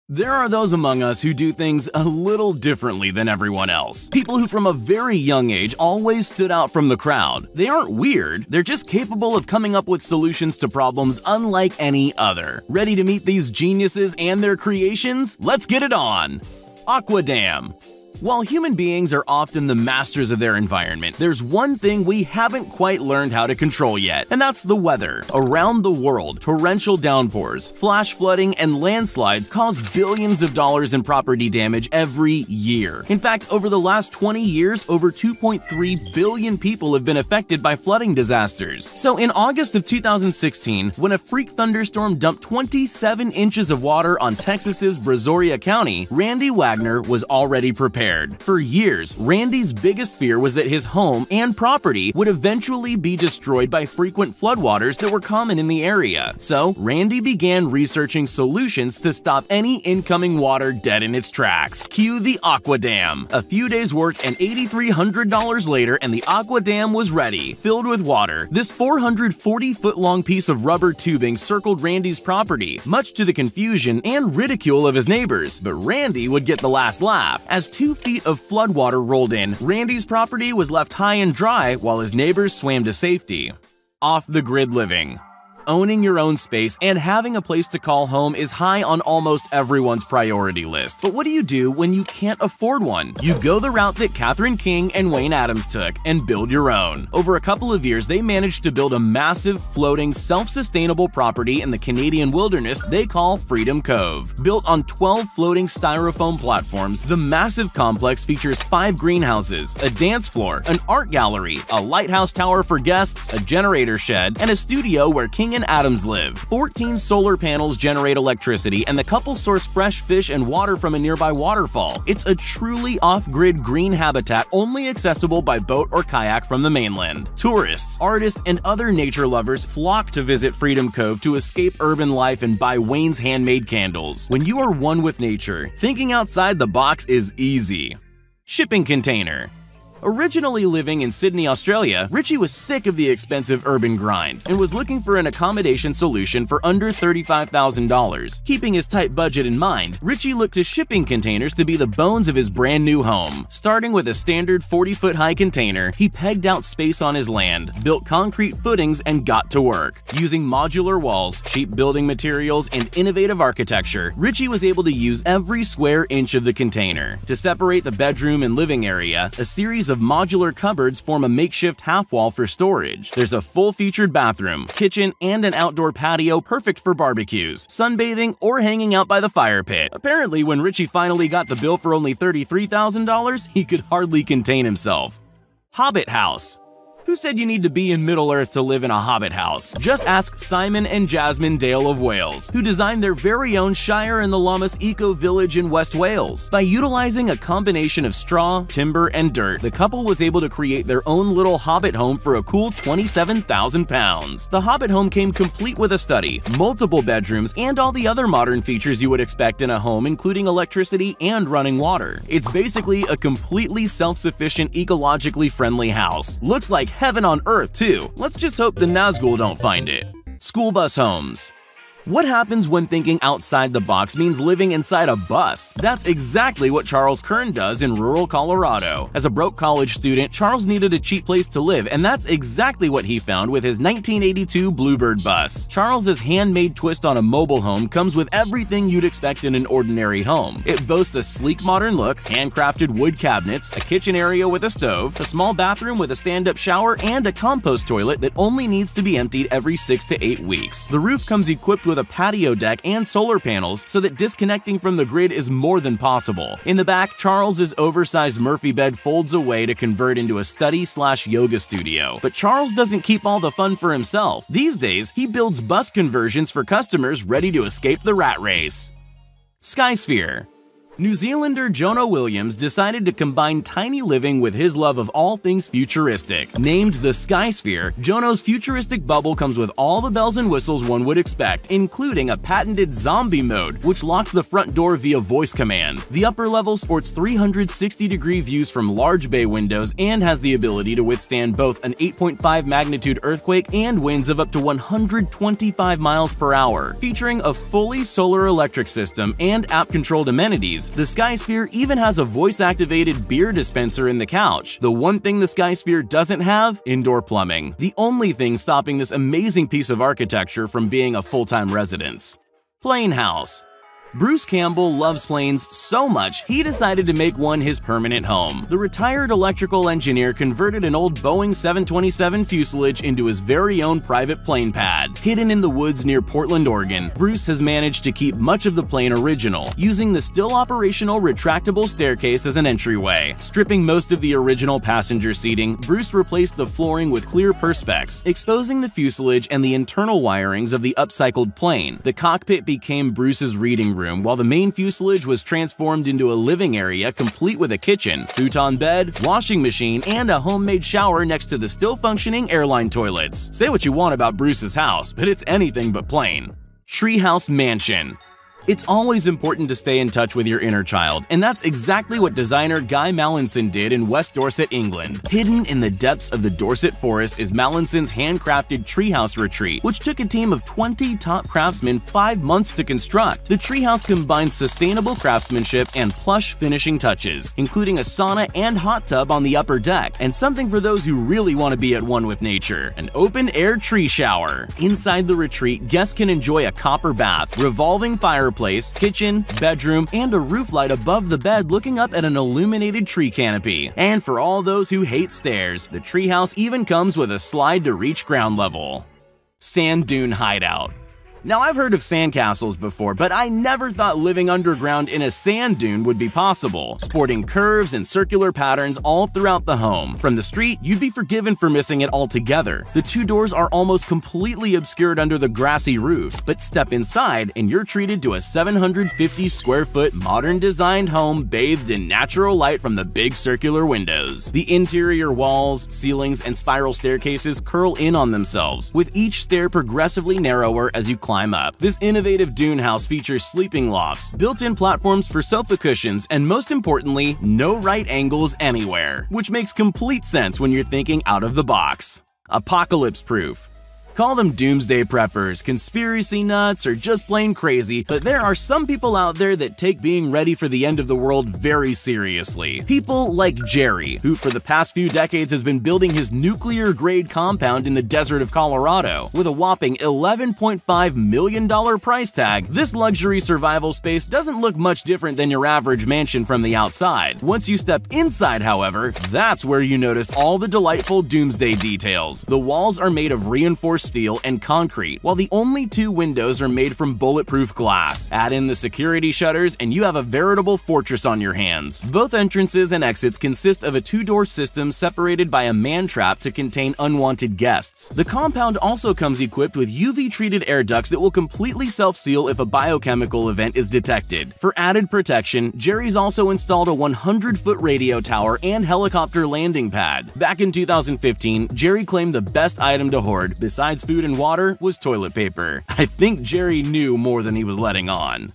There are those among us who do things a little differently than everyone else. People who from a very young age always stood out from the crowd. They aren't weird, they're just capable of coming up with solutions to problems unlike any other. Ready to meet these geniuses and their creations? Let's get it on! Aquadam. While human beings are often the masters of their environment, there's one thing we haven't quite learned how to control yet, and that's the weather. Around the world, torrential downpours, flash flooding, and landslides cause billions of dollars in property damage every year. In fact, over the last 20 years, over 2.3 billion people have been affected by flooding disasters. So in August of 2016, when a freak thunderstorm dumped 27 inches of water on Texas's Brazoria County, Randy Wagner was already prepared. For years, Randy's biggest fear was that his home and property would eventually be destroyed by frequent floodwaters that were common in the area. So, Randy began researching solutions to stop any incoming water dead in its tracks. Cue the Aquadam. A few days' work and $8,300 later, and the Aquadam was ready, filled with water. This 440-foot-long piece of rubber tubing circled Randy's property, much to the confusion and ridicule of his neighbors. But Randy would get the last laugh. As 2 feet of floodwater rolled in, Randy's property was left high and dry while his neighbors swam to safety. Off-the-grid living. Owning your own space and having a place to call home is high on almost everyone's priority list. But what do you do when you can't afford one? You go the route that Catherine King and Wayne Adams took and build your own. Over a couple of years, they managed to build a massive, floating, self-sustainable property in the Canadian wilderness they call Freedom Cove. Built on 12 floating styrofoam platforms, the massive complex features 5 greenhouses, a dance floor, an art gallery, a lighthouse tower for guests, a generator shed, and a studio where King and Adams live. 14 solar panels generate electricity, and the couple source fresh fish and water from a nearby waterfall. It's a truly off-grid green habitat only accessible by boat or kayak from the mainland. Tourists, artists, and other nature lovers flock to visit Freedom Cove to escape urban life and buy Wayne's handmade candles. When you are one with nature, thinking outside the box is easy. Shipping container. Originally living in Sydney, Australia, Richie was sick of the expensive urban grind and was looking for an accommodation solution for under $35,000. Keeping his tight budget in mind, Richie looked to shipping containers to be the bones of his brand new home. Starting with a standard 40-foot high container, he pegged out space on his land, built concrete footings, and got to work. Using modular walls, cheap building materials, and innovative architecture, Richie was able to use every square inch of the container. To separate the bedroom and living area, a series of modular cupboards form a makeshift half-wall for storage. There's a full-featured bathroom, kitchen, and an outdoor patio perfect for barbecues, sunbathing, or hanging out by the fire pit. Apparently, when Richie finally got the bill for only $33,000, he could hardly contain himself. Hobbit House. Who said you need to be in Middle-earth to live in a hobbit house? Just ask Simon and Jasmine Dale of Wales, who designed their very own Shire in the Lammas Eco Village in West Wales. By utilizing a combination of straw, timber, and dirt, the couple was able to create their own little hobbit home for a cool £27,000. The hobbit home came complete with a study, multiple bedrooms, and all the other modern features you would expect in a home, including electricity and running water. It's basically a completely self-sufficient, ecologically friendly house. Looks like heaven on earth, too. Let's just hope the Nazgul don't find it. School bus homes. What happens when thinking outside the box means living inside a bus? That's exactly what Charles Kern does in rural Colorado. As a broke college student, Charles needed a cheap place to live, and that's exactly what he found with his 1982 Bluebird bus. Charles's handmade twist on a mobile home comes with everything you'd expect in an ordinary home. It boasts a sleek modern look, handcrafted wood cabinets, a kitchen area with a stove, a small bathroom with a stand-up shower, and a compost toilet that only needs to be emptied every 6 to 8 weeks. The roof comes equipped with a patio deck and solar panels so that disconnecting from the grid is more than possible. In the back, Charles's oversized Murphy bed folds away to convert into a study/yoga studio. But Charles doesn't keep all the fun for himself. These days, he builds bus conversions for customers ready to escape the rat race. Skysphere. New Zealander Jonah Williams decided to combine tiny living with his love of all things futuristic. Named the Skysphere, Jonah's futuristic bubble comes with all the bells and whistles one would expect, including a patented zombie mode, which locks the front door via voice command. The upper level sports 360-degree views from large bay windows and has the ability to withstand both an 8.5 magnitude earthquake and winds of up to 125 miles per hour. Featuring a fully solar electric system and app-controlled amenities, the Skysphere even has a voice-activated beer dispenser in the couch. The one thing the Skysphere doesn't have? Indoor plumbing. The only thing stopping this amazing piece of architecture from being a full-time residence. Plane house. Bruce Campbell loves planes so much, he decided to make one his permanent home. The retired electrical engineer converted an old Boeing 727 fuselage into his very own private plane pad. Hidden in the woods near Portland, Oregon, Bruce has managed to keep much of the plane original, using the still operational retractable staircase as an entryway. Stripping most of the original passenger seating, Bruce replaced the flooring with clear perspex, exposing the fuselage and the internal wirings of the upcycled plane. The cockpit became Bruce's reading room, while the main fuselage was transformed into a living area complete with a kitchen, futon bed, washing machine, and a homemade shower next to the still-functioning airline toilets. Say what you want about Bruce's house, but it's anything but plain. Treehouse Mansion. It's always important to stay in touch with your inner child, and that's exactly what designer Guy Mallinson did in West Dorset, England. Hidden in the depths of the Dorset Forest is Mallinson's handcrafted treehouse retreat, which took a team of 20 top craftsmen 5 months to construct. The treehouse combines sustainable craftsmanship and plush finishing touches, including a sauna and hot tub on the upper deck, and something for those who really want to be at one with nature, an open-air tree shower. Inside the retreat, guests can enjoy a copper bath, revolving fireplace, kitchen, bedroom, and a roof light above the bed looking up at an illuminated tree canopy. And for all those who hate stairs, the treehouse even comes with a slide to reach ground level. Sand Dune Hideout. Now, I've heard of sandcastles before, but I never thought living underground in a sand dune would be possible, sporting curves and circular patterns all throughout the home. From the street, you'd be forgiven for missing it altogether. The two doors are almost completely obscured under the grassy roof, but step inside and you're treated to a 750-square-foot modern-designed home bathed in natural light from the big circular windows. The interior walls, ceilings, and spiral staircases curl in on themselves, with each stair progressively narrower as you climb up. This innovative dune house features sleeping lofts, built-in platforms for sofa cushions, and most importantly, no right angles anywhere, which makes complete sense when you're thinking out of the box. Apocalypse proof. Call them doomsday preppers, conspiracy nuts, or just plain crazy, but there are some people out there that take being ready for the end of the world very seriously. People like Jerry, who for the past few decades has been building his nuclear-grade compound in the desert of Colorado. With a whopping $11.5 million price tag, this luxury survival space doesn't look much different than your average mansion from the outside. Once you step inside, however, that's where you notice all the delightful doomsday details. The walls are made of reinforced steel and concrete, while the only 2 windows are made from bulletproof glass. Add in the security shutters and you have a veritable fortress on your hands. Both entrances and exits consist of a 2-door system separated by a man trap to contain unwanted guests. The compound also comes equipped with UV-treated air ducts that will completely self-seal if a biochemical event is detected. For added protection, Jerry's also installed a 100-foot radio tower and helicopter landing pad. Back in 2015, Jerry claimed the best item to hoard, besides food and water, was toilet paper. I think Jerry knew more than he was letting on.